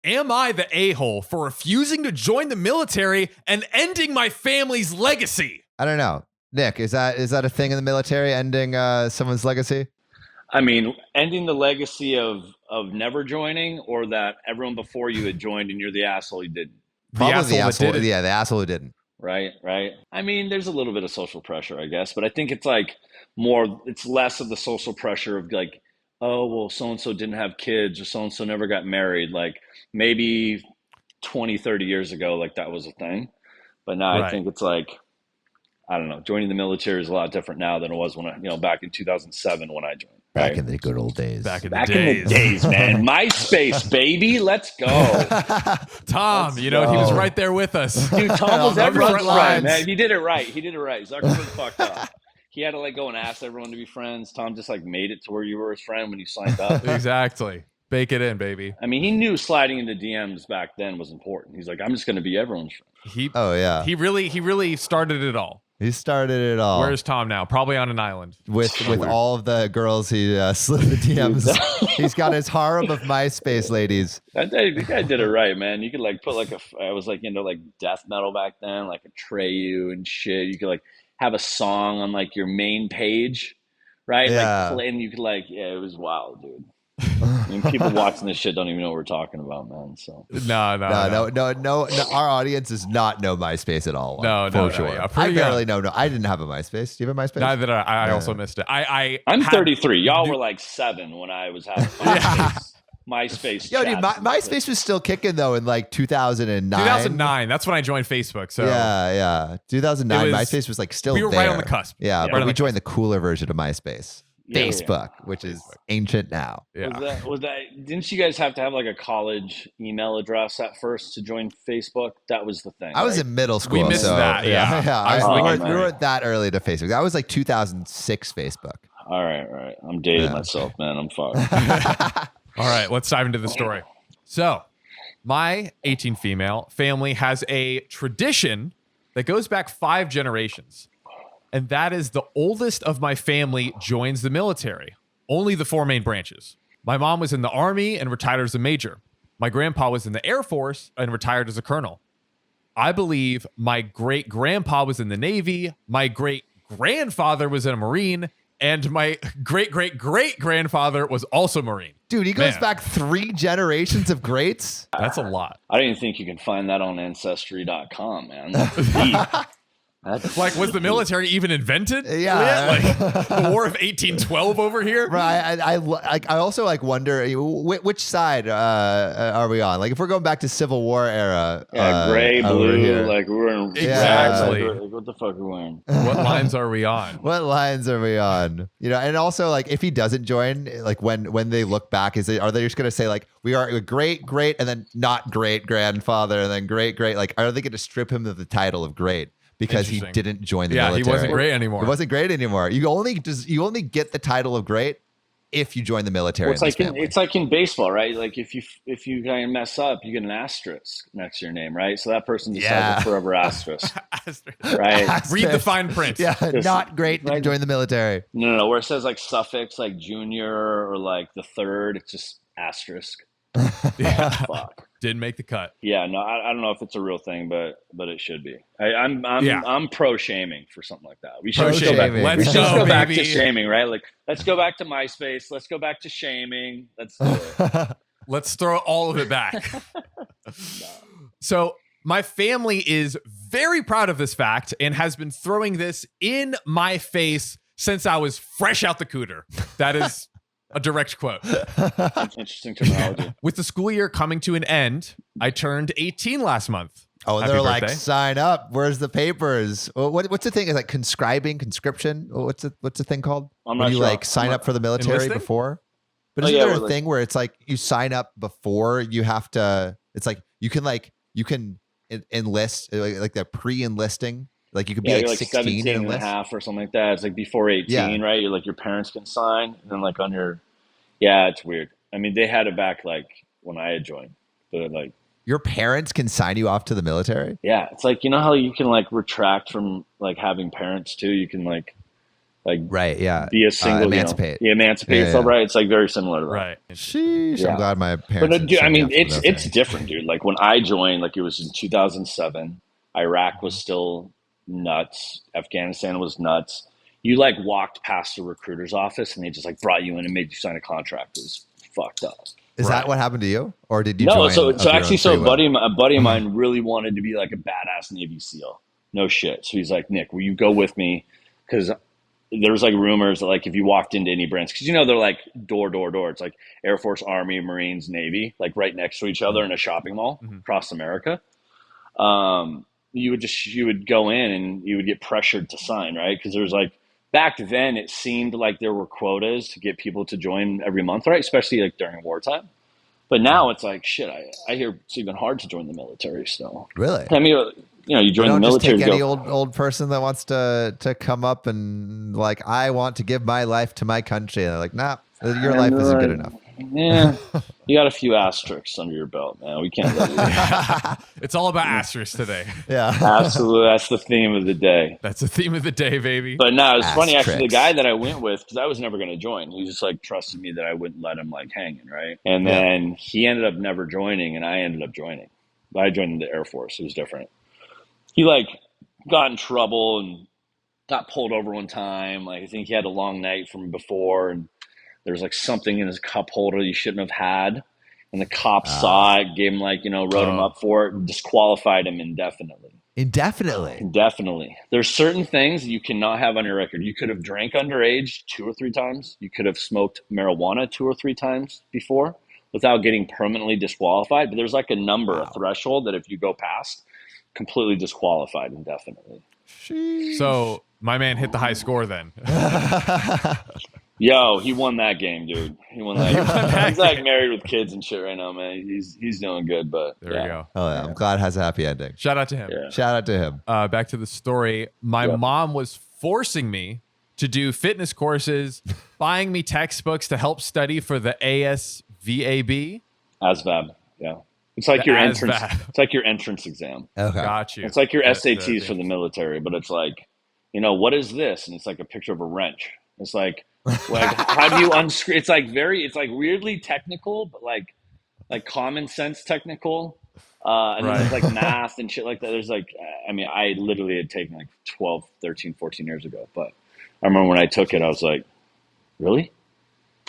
Am I the a-hole for refusing to join the military and ending my family's legacy? I don't know. Nick, is that a thing in the military, ending someone's legacy? I mean, ending the legacy of never joining, or that everyone before you had joined and you're the asshole who didn't. Probably the asshole. Yeah, the asshole who didn't. Right. I mean, there's a little bit of social pressure, I guess, but I think it's like it's less of the social pressure of like, oh, well, so-and-so didn't have kids or so-and-so never got married. Like maybe 20, 30 years ago, like that was a thing. But now I think it's like, I don't know, joining the military is a lot different now than it was when back in 2007 when I joined. Back in the good old days. Back in the days, man. MySpace, baby. Let's go. Tom, he was right there with us. Dude, Tom was everyone's friend, man. He did it right. Zuckerberg fucked up. He had to go and ask everyone to be friends. Tom just made it to where you were his friend when you signed up. Exactly. Bake it in, baby. I mean, he knew sliding into DMs back then was important. He's like, I'm just going to be everyone's friend. He really started it all. He started it all. Where's Tom now? Probably on an island. With all of the girls he slid the DMs. He's got his harem of MySpace ladies. The guy did it right, man. You could put I was into death metal back then, like Atreyu and shit. You could have a song on your main page, right? Yeah. And you could it was wild, dude. I mean, people watching this shit don't even know what we're talking about, man. So no. Our audience does not know MySpace at all. No, sure. Yeah, I barely know. No, I didn't have a MySpace. Do you have a MySpace? Neither did I. I also missed it. I'm 33. Y'all were 7 when I was having MySpace. Yo, dude, MySpace was still kicking though in 2009. 2009. That's when I joined Facebook. So yeah. 2009. MySpace was still. We were there. right on the cusp. Yeah, but we joined the cooler version of MySpace. Facebook, which is ancient now. Yeah. Was that? Didn't you guys have to have a college email address at first to join Facebook? That was the thing. I was in middle school. We missed that. Yeah. We weren't that early to Facebook. That was 2006 Facebook. All right. I'm dating myself, man. I'm fucked. All right, let's dive into the story. So, my 18 female family has a tradition that goes back 5 generations. And that is the oldest of my family joins the military. Only the 4 main branches. My mom was in the Army and retired as a major. My grandpa was in the Air Force and retired as a colonel. I believe my great-grandpa was in the Navy. My great-grandfather was in a Marine. And my great-great-great-grandfather was also Marine. Dude, he goes back 3 generations of greats? That's a lot. I don't even think you can find that on Ancestry.com, man. That's deep. Was the military even invented? Yeah. The War of 1812 over here? Right. I also wonder which side are we on? If we're going back to Civil War era. Gray, blue, we're in exactly. What the fuck are we wearing? What lines are we on? What lines are we on? And also if he doesn't join, when they look back, are they just gonna say we are a great, and then not great grandfather, and then great, are they gonna strip him of the title of great? Because he didn't join the military. He wasn't great anymore. He wasn't great anymore. You only get the title of great if you join the military. Well, it's like in baseball, right? If you kind of mess up, you get an asterisk next to your name, right? So that person decides a forever asterisk, right? Asterisk. Read the fine print. Yeah, not great to join the military. No. Where it says suffix, junior or the third, it's just asterisk. Yeah. Fuck. Didn't make the cut. Yeah, no, I don't know if it's a real thing, but it should be. I'm pro shaming for something like that. We should go back. Let's go back to shaming, right? Let's go back to MySpace. Let's go back to shaming. Let's do it. Let's throw all of it back. So my family is very proud of this fact and has been throwing this in my face since I was fresh out the cooter. That is a direct quote. Interesting terminology. With the school year coming to an end, I turned 18 last month. Oh, and they're birthday. Sign up. Where's the papers? What's the thing? Is conscription? What's the thing called? I'm when not you sure. Sign up for the military enlisting? Before? But isn't there a thing where it's you sign up before you have to? It's you can enlist the pre-enlisting. You could be 16 17 and a half or something like that. It's before 18, right? You're your parents can sign, and then on your, it's weird. I mean, they had it back when I had joined, but your parents can sign you off to the military. Yeah, it's how you can retract from having parents too. You can like Right. Yeah. be a single, emancipate. emancipate yourself, right? It's like very similar to that. Right. Sheesh. Yeah. I'm glad my But parents. dude, I mean, it's military. different, dude. Like when I joined, like it was in 2007. Iraq was still nuts. Afghanistan was nuts. You like walked past the recruiter's office and they just like brought you in and made you sign a contract. It was fucked up. Is that what happened to you, or did you? No, join so of your actually, own so free will? a buddy of mine really wanted to be like a badass Navy SEAL. No shit. So he's like, Nick, will you go with me? Because there was like rumors that like if you walked into any branch, because they're like door. It's like Air Force, Army, Marines, Navy, like right next to each other in a shopping mall across America. You would go in and you would get pressured to sign, right? Because there was like back then it seemed like there were quotas to get people to join every month, right? Especially like during wartime. But now it's like shit. I hear it's even hard to join the military still. Really? I mean, you join the military. Just take any old person that wants to come up and like, I want to give my life to my country. And they're like, nah, your life isn't good enough. Yeah, you got a few asterisks under your belt, man. We can't let you. It's all about asterisks today. Yeah, Absolutely. That's the theme of the day. That's the theme of the day, baby. But no, it's funny actually. The Asterisks. guy that I went with, because I was never going to join, he just like trusted me that I wouldn't let him like hanging, right? And then he ended up never joining, and I ended up joining. But I joined the Air Force. It was different. He like got in trouble and got pulled over one time. Like I think he had a long night from before, and there was like something in his cup holder he shouldn't have had. And the cops saw it, gave him like, wrote him up for it, and disqualified him indefinitely. Indefinitely. There's certain things you cannot have on your record. You could have drank underage 2 or 3 times. You could have smoked marijuana 2 or 3 times before without getting permanently disqualified. But there's like a number, a threshold that if you go past, completely disqualified indefinitely. So my man hit the high score then. Yo, he won that game, dude. He won that game. He's like married with kids and shit right now, man. He's doing good, but There we go. Oh yeah, I'm glad it has a happy ending. Shout out to him. Yeah. Shout out to him. Back to the story. My mom was forcing me to do fitness courses, buying me textbooks to help study for the ASVAB. ASVAB, yeah. It's like The your entrance. ASVAB. It's like your entrance exam. Okay. Got you. It's like your That's SATs for the military, but it's like, what is this? And it's like a picture of a wrench. It's like how do you unscrew? It's like weirdly technical, but like common sense technical. And then there's like math and shit like that. There's like, I literally had taken like 12, 13, 14 years ago, but I remember when I took it, I was like, really?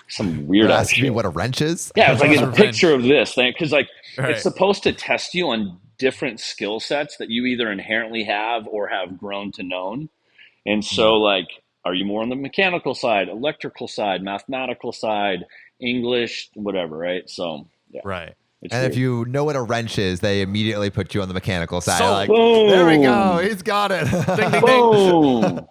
Some weird ass Asking me shit. what a wrench is? Yeah, it's like What's a a picture of this thing because like Right. it's supposed to test you on different skill sets that you either inherently have or have grown to known. And so like, are you more on the mechanical side, electrical side, mathematical side, English, whatever, right? So yeah. Right. It's And weird. if you know what a wrench is, they immediately put you on the mechanical side. So- Like, Boom. there we go. He's got it. Ding, ding, ding. Boom.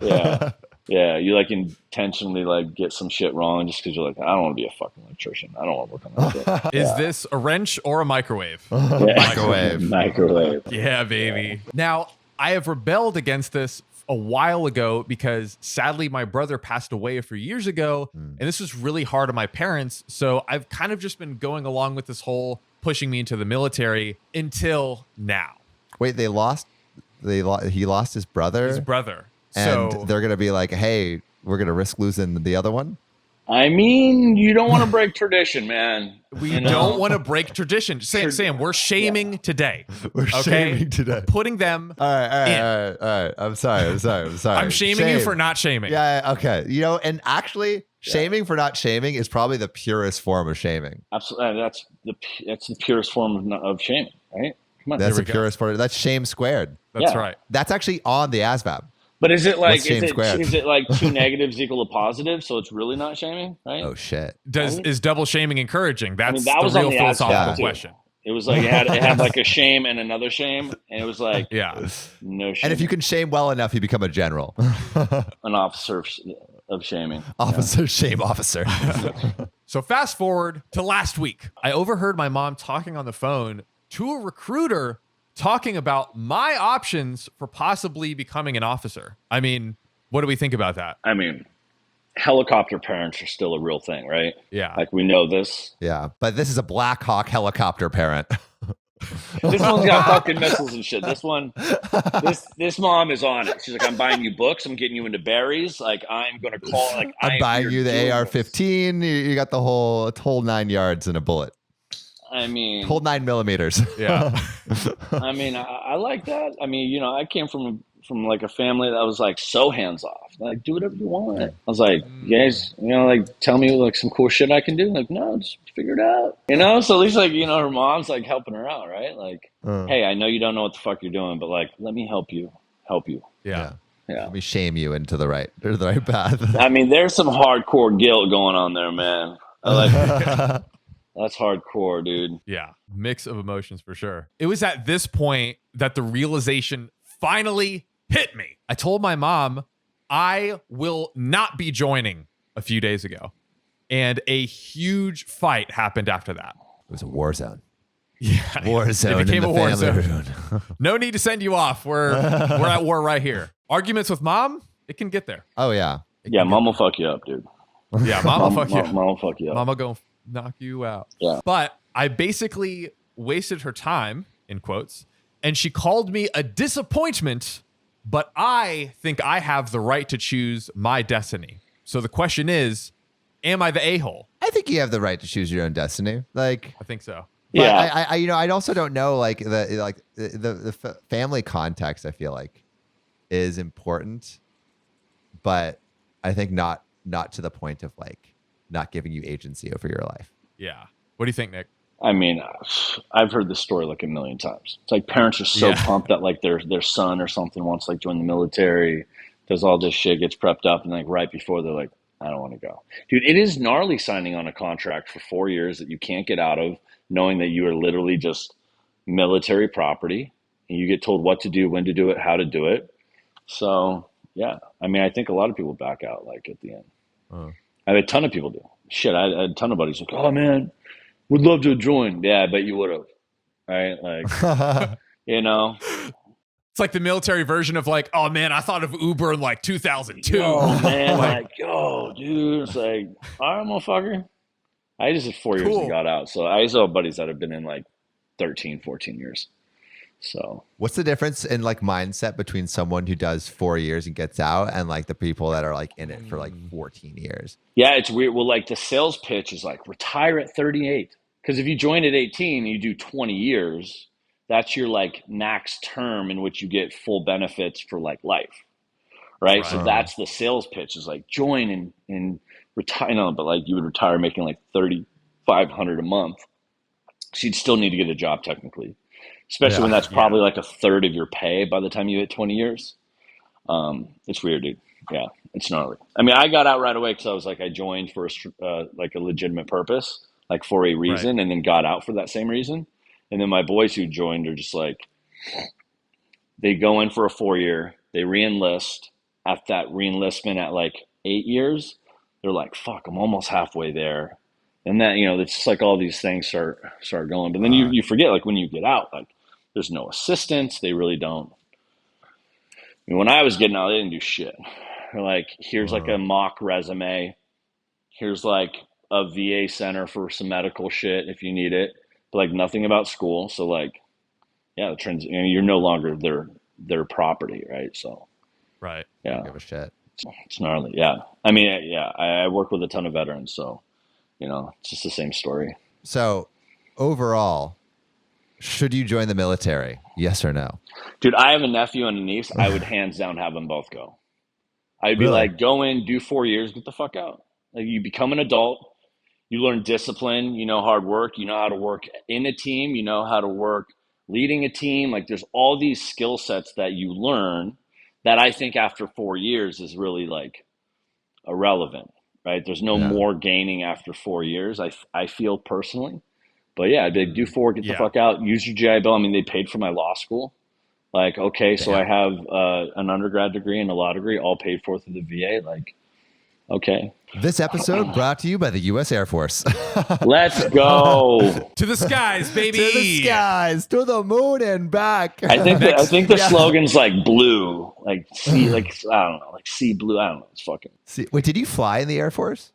Yeah. Yeah. You like intentionally like get some shit wrong just because you're like, I don't want to be a fucking electrician. I don't want to work on that shit. Is this a wrench or a microwave? Microwave. Microwave. Yeah, baby. Now, I have rebelled against this a while ago because sadly my brother passed away a few years ago, and this was really hard on my parents. So I've kind of just been going along with this whole pushing me into the military until now. Wait, he lost his brother? His brother. And So they're going to be like, hey, we're going to risk losing the other one? I mean, you don't want to break tradition, man. we don't want to break tradition. Sam, we're shaming today. We're Okay? shaming today. Putting them. All right. in. I'm sorry. I'm shaming you for not shaming. Yeah, okay. And actually, shaming for not shaming is probably the purest form of shaming. Absolutely. That's the purest form of shaming, right? Come on. That's the we go. purest form. That's shame squared. That's Yeah. right. That's actually on the ASVAB. But is it like What's shame squared? is it like 2 negatives equal a positive? So it's really not shaming, right? Oh, shit. Is double shaming encouraging? That's that was the on real the philosophical outside, too. question. It was like it had like a shame and another shame, and it was like Yeah. no shame. And if you can shame well enough, you become a general. an officer of shaming. Officer, shame officer. So fast forward to last week. I overheard my mom talking on the phone to a recruiter talking about my options for possibly becoming an officer. I mean, what do we think about that? I mean, helicopter parents are still a real thing, right? Yeah. Like we know this. Yeah, but this is a Black Hawk helicopter parent. This one's got fucking missiles and shit. This mom is on it. She's like, I'm buying you books. I'm getting you into berries. Like, I'm gonna call. Like, I'm buying you the AR-15. You got the whole 9 yards in a bullet. I mean, whole 9 millimeters. Yeah. I mean, I like that. I mean, you know, I came from like a family that was like so hands off. Like, do whatever you want. I was like, you guys, you know, like tell me like some cool shit I can do. Like, no, just figure it out. You know, so at least like, you know, her mom's like helping her out, right? Like, hey, I know you don't know what the fuck you're doing, but like, let me help you. Yeah. Let me shame you into the right path. I mean, there's some hardcore guilt going on there, man. I like that's hardcore, dude. Yeah. Mix of emotions for sure. It was at this point that the realization finally hit me. I told my mom I will not be joining a few days ago. And a huge fight happened after that. It was a war zone. Yeah. War zone. It became in a the war family zone. room. No need to send you off. We're at war right here. Arguments with mom, it can get there. Oh, yeah. Yeah, mom will fuck you up, dude. Yeah, mom will fuck you up. Mom will fuck you up. Mama gonna knock you out. Yeah. But I basically wasted her time, in quotes, and she called me a disappointment, but I think I have the right to choose my destiny. So the question is, am I the a-hole? I think you have the right to choose your own destiny. Like, I think so. but Yeah. I also don't know, like, the family context, I feel like, is important, but I think not to the point of like not giving you agency over your life. Yeah. What do you think, Nick? I mean, I've heard this story like a million times. It's like parents are so pumped that like their son or something wants to like join the military, does all this shit, gets prepped up, and like right before they're like, I don't want to go. Dude, it is gnarly signing on a contract for 4 years that you can't get out of, knowing that you are literally just military property and you get told what to do, when to do it, how to do it. So yeah, I mean, I think a lot of people back out like at the end. I have a ton of people do. Shit, I had a ton of buddies like, oh man, would love to join. Yeah, I bet you would have. Right? Like, you know. It's like the military version of like, oh man, I thought of Uber in like 2002. Oh man, like, yo, dude. It's like, all right, motherfucker. I just did 4 years and got out. So I still have buddies that have been in like 13, 14 years. So what's the difference in like mindset between someone who does 4 years and gets out and like the people that are like in it for like 14 years? Yeah, it's weird. Well, like the sales pitch is like retire at 38. Because if you join at 18 and you do 20 years, that's your like max term in which you get full benefits for like life. Right. So that's the sales pitch is like join and retire. No, but like you would retire making like $3,500 a month. So you'd still need to get a job technically. Especially when that's probably like a third of your pay by the time you hit 20 years. It's weird, dude. Yeah, it's gnarly. I mean, I got out right away because I was like, I joined for like a legitimate purpose, like for a reason, and then got out for that same reason. And then my boys who joined are just like, they go in for a 4 year, they re-enlist. At that re-enlistment at like 8 years, they're like, fuck, I'm almost halfway there. And then, you know, it's just like all these things start going. But then you forget, like when you get out, like there's no assistance. They really don't. I mean, when I was getting out, they didn't do shit. They're like, here's like a mock resume. Here's like a VA center for some medical shit if you need it. But like nothing about school. So like, yeah, you're no longer their property, right? So, right. Yeah. Don't give a shit. It's gnarly. Yeah. I mean, yeah, I work with a ton of veterans, so. You know, it's just the same story. So, overall, should you join the military? Yes or no? Dude, I have a nephew and a niece. I would hands down have them both go. I'd be like, go in, do 4 years, get the fuck out. Like, you become an adult. You learn discipline. You know hard work. You know how to work in a team. You know how to work leading a team. Like, there's all these skill sets that you learn that I think after 4 years is really, like, irrelevant. Right? There's no more gaining after 4 years, I feel personally. But yeah, I'd be like, do 4, get the fuck out, use your GI Bill. I mean, they paid for my law school. Like, okay, so I have an undergrad degree and a law degree, all paid for through the VA. Like, okay. This episode brought to you by the U.S. Air Force. Let's go. To the skies, baby. To the skies, to the moon and back. I think the slogan's like blue, like sea, like I don't know, like sea blue. I don't know. It's fucking. Wait, did you fly in the Air Force?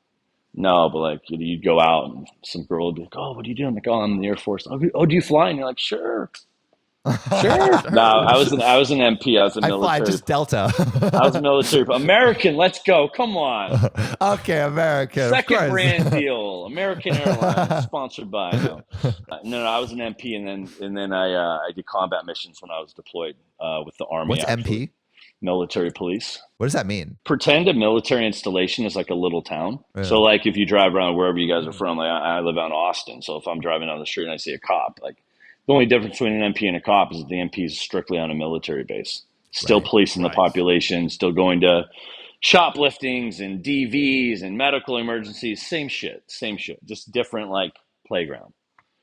No, but like you'd go out and some girl would be like, "Oh, what are you doing?" Like, "Oh, I'm in the Air Force." Oh, do you fly? And you're like, "Sure." Sure. No, I was an MP. I was a I fly military. just Delta. I was a military. American. Let's go. Come on. Okay, American. Second of course. brand deal. American Airlines, sponsored by. No. I was an MP, and then I did combat missions when I was deployed with the Army. What's actually. MP? Military police. What does that mean? Pretend a military installation is like a little town. Yeah. So like if you drive around wherever you guys are from, like I live out in Austin. So if I'm driving down the street and I see a cop, like the only difference between an MP and a cop is that the MP is strictly on a military base, still policing the population, still going to shopliftings and DVs and medical emergencies. Same shit, just different like playground.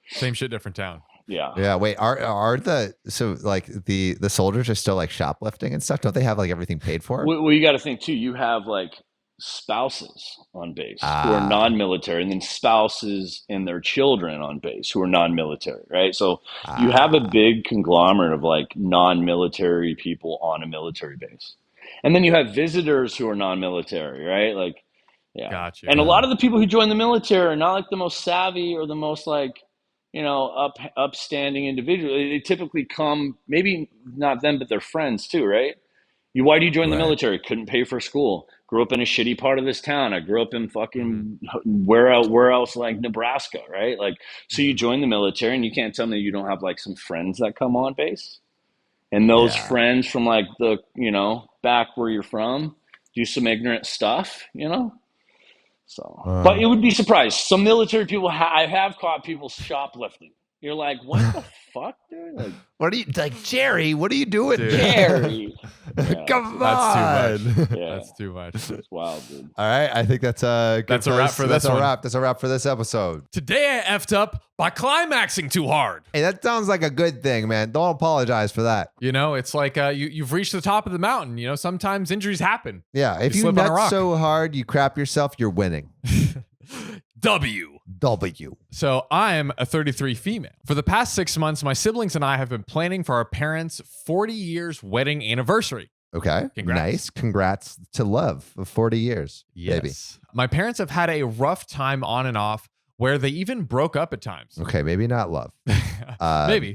Same shit, different town. Yeah. Wait, are the soldiers are still like shoplifting and stuff? Don't they have like everything paid for? Well, you got to think too. You have like spouses on base who are non-military, and then spouses and their children on base who are non-military, right? So you have a big conglomerate of like non-military people on a military base, and then you have visitors who are non-military, right? Like, yeah, gotcha. And a lot of the people who join the military are not like the most savvy or the most like, upstanding individual. They typically come, maybe not them, but their friends too, right? Why do you join the military? Couldn't pay for school. Grew up in a shitty part of this town. I grew up in fucking where else like Nebraska, right? Like, so you join the military, and you can't tell me you don't have like some friends that come on base, and those friends from like the back where you're from do some ignorant stuff, So, but it would be surprised. Some military people, I have caught people shoplifting. You're like, what the fuck, dude? Like, what are you like, Jerry? What are you doing, Jerry? Yeah, come that's on. Too much. Yeah. That's too much. It's wild, dude. All right, I think that's a good that's a wrap for this one. That's a wrap for this episode. Today I effed up by climaxing too hard. Hey, that sounds like a good thing, man. Don't apologize for that. It's like you've reached the top of the mountain. Sometimes injuries happen. Yeah, if you nut so hard you crap yourself, you're winning. W. So I'm a 33 female. For the past 6 months, my siblings and I have been planning for our parents' 40 years wedding anniversary. Okay. Congrats. Nice. Congrats to love of 40 years. Yes. Baby. My parents have had a rough time on and off where they even broke up at times. Okay. Maybe not love.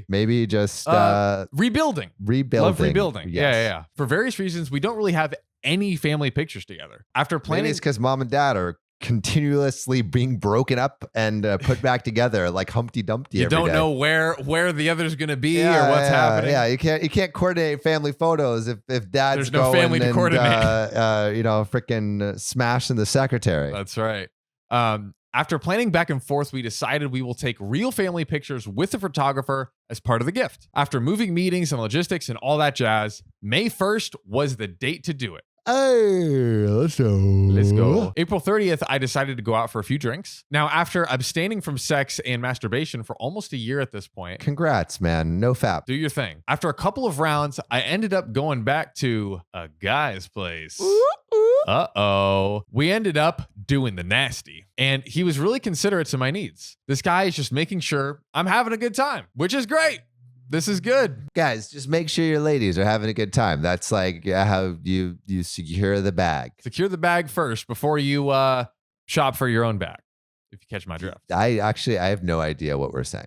Maybe just rebuilding. Love rebuilding. Yes. Yeah. For various reasons, we don't really have any family pictures together. After planning, maybe it's because mom and dad are continuously being broken up and put back together like Humpty Dumpty. You don't know where the other's going to be or what's happening. Yeah, you can't coordinate family photos if dad's there's no family to coordinate. Freaking smashing the secretary. That's right. After planning back and forth, we decided we will take real family pictures with the photographer as part of the gift. After moving meetings and logistics and all that jazz, May 1st was the date to do it. Hey, let's go. April 30th, I decided to go out for a few drinks. Now, after abstaining from sex and masturbation for almost a year at this point. Congrats, man. No fap. Do your thing. After a couple of rounds, I ended up going back to a guy's place. Uh-oh. We ended up doing the nasty. And he was really considerate to my needs. This guy is just making sure I'm having a good time, which is great. This is good. Guys, just make sure your ladies are having a good time. That's like how you secure the bag. Secure the bag first before you shop for your own bag, if you catch my drift. I have no idea what we're saying.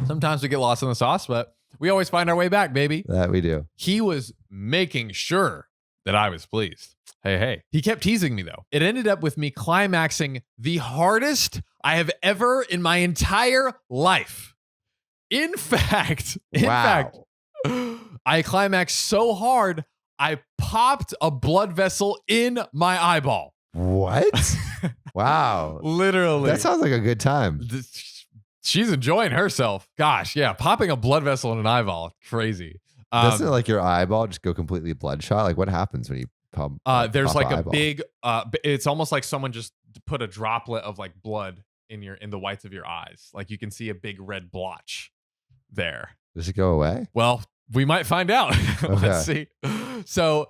Sometimes we get lost in the sauce, but we always find our way back, baby. That we do. He was making sure that I was pleased. Hey. He kept teasing me, though. It ended up with me climaxing the hardest I have ever in my entire life. In fact, I climaxed so hard, I popped a blood vessel in my eyeball. What? Wow. Literally. That sounds like a good time. She's enjoying herself. Gosh, yeah. Popping a blood vessel in an eyeball. Crazy. Doesn't like your eyeball just go completely bloodshot? Like what happens when you pump? There's like a eyeball? big, it's almost like someone just put a droplet of like blood in the whites of your eyes. Like you can see a big red blotch there. Does it go away? Well, we might find out. Let's see. So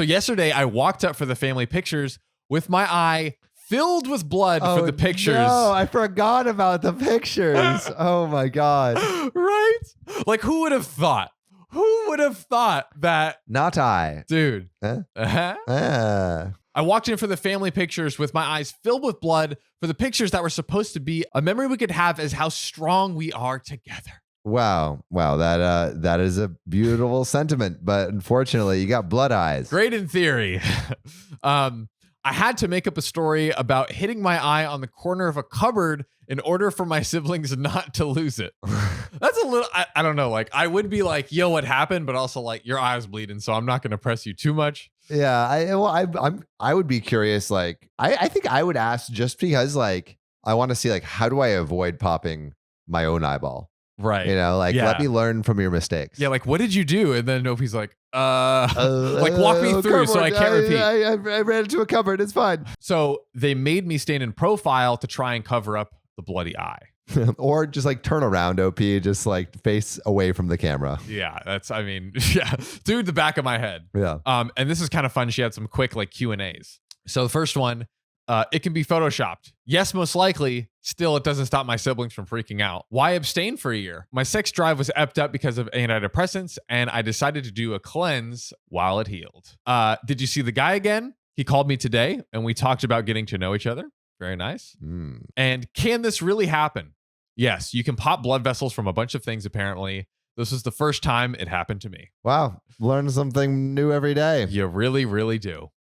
yesterday I walked up for the family pictures with my eye filled with blood for the pictures. No, I forgot about the pictures. Oh my God. Right? Like who would have thought? Who would have thought that? Not I. Dude. I walked in for the family pictures with my eyes filled with blood for the pictures that were supposed to be a memory we could have as how strong we are together. Wow. That is a beautiful sentiment, but unfortunately, you got blood eyes. Great in theory. I had to make up a story about hitting my eye on the corner of a cupboard in order for my siblings not to lose it. That's a little, I don't know. Like, I would be like, yo, what happened? But also, like, your eye's bleeding, so I'm not going to press you too much. Yeah, I would be curious. Like, I think I would ask just because, like, I want to see, like, how do I avoid popping my own eyeball? Right. You know, like, Yeah. let me learn from your mistakes. Yeah, like, what did you do? And then Opie's like, like, walk me through so I can't repeat. I ran into a cupboard. It's fine. So they made me stand in profile to try and cover up the bloody eye. Or just like turn around, OP, just like face away from the camera. Yeah, yeah, through the back of my head. Yeah. And this is kind of fun. She had some quick like Q&As. So the first one, it can be photoshopped. Yes, most likely. Still, it doesn't stop my siblings from freaking out. Why abstain for a year? My sex drive was epped up because of antidepressants, and I decided to do a cleanse while it healed. Did you see the guy again? He called me today, and we talked about getting to know each other. Very nice. And can this really happen? Yes, you can pop blood vessels from a bunch of things, apparently. This was the first time it happened to me. Wow. Learn something new every day. You really, really do.